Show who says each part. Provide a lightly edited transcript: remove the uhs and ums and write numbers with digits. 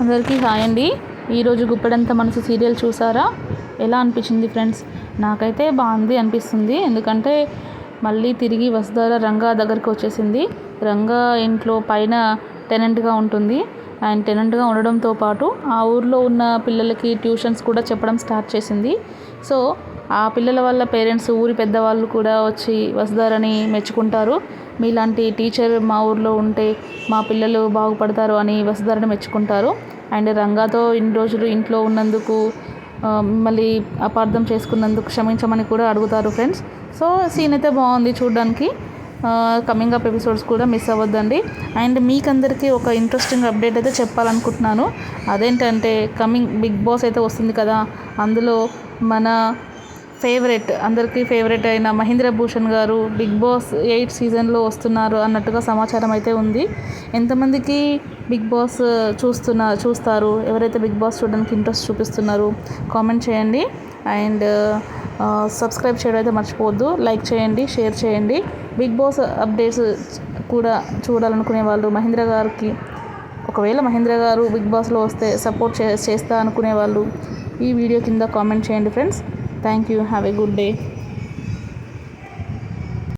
Speaker 1: అందరికీ హాయ్ అండి. ఈరోజు గుప్పెడంత మనసు సీరియల్ చూసారా? ఎలా అనిపించింది ఫ్రెండ్స్? నాకైతే బాగుంది అనిపిస్తుంది. ఎందుకంటే మళ్ళీ తిరిగి వసుధార రంగా దగ్గరికి వచ్చేసింది. రంగా ఇంట్లో పైన టెనెంట్గా ఉంటుంది. అండ్ టెనెంట్గా ఉండడంతో పాటు ఆ ఊర్లో ఉన్న పిల్లలకి ట్యూషన్స్ కూడా చెప్పడం స్టార్ట్ చేసింది. సో ఆ పిల్లల వల్ల పేరెంట్స్, ఊరి పెద్దవాళ్ళు కూడా వచ్చి వసుధారని మెచ్చుకుంటారు. మీలాంటి టీచర్ మా ఊర్లో ఉంటే మా పిల్లలు బాగుపడతారు అని వసుధారని మెచ్చుకుంటారు. అండ్ రంగాతో ఇన్ని రోజులు ఇంట్లో ఉన్నందుకు మళ్ళీ అపార్థం చేసుకున్నందుకు క్షమించమని కూడా అడుగుతారు ఫ్రెండ్స్. సో సీన్ అయితే బాగుంది చూడడానికి. కమింగ్ అప్ ఎపిసోడ్స్ కూడా మిస్ అవ్వద్దండి. అండ్ మీకందరికీ ఒక ఇంట్రెస్టింగ్ అప్డేట్ అయితే చెప్పాలనుకుంటున్నాను. అదేంటంటే కమింగ్ బిగ్ బాస్ అయితే వస్తుంది కదా, అందులో మన అందరికీ ఫేవరెట్ అయిన మహేంద్ర భూషణ్ గారు బిగ్ బాస్ 8 సీజన్లో వస్తున్నారు అన్నట్టుగా సమాచారం అయితే ఉంది. ఎంతమందికి బిగ్ బాస్ చూస్తారు, ఎవరైతే బిగ్ బాస్ చూడడానికి ఇంట్రెస్ట్ చూపిస్తున్నారు కామెంట్ చేయండి. అండ్ సబ్స్క్రైబ్ చేయడం అయితే మర్చిపోవద్దు. లైక్ చేయండి, షేర్ చేయండి. బిగ్ బాస్ అప్డేట్స్ కూడా చూడాలనుకునే వాళ్ళు మహేంద్ర గారికి, ఒకవేళ మహేంద్ర గారు బిగ్ బాస్లో వస్తే సపోర్ట్ చేస్తా అనుకునే వాళ్ళు ఈ వీడియో కింద కామెంట్ చేయండి friends. Thank you. Have a good day.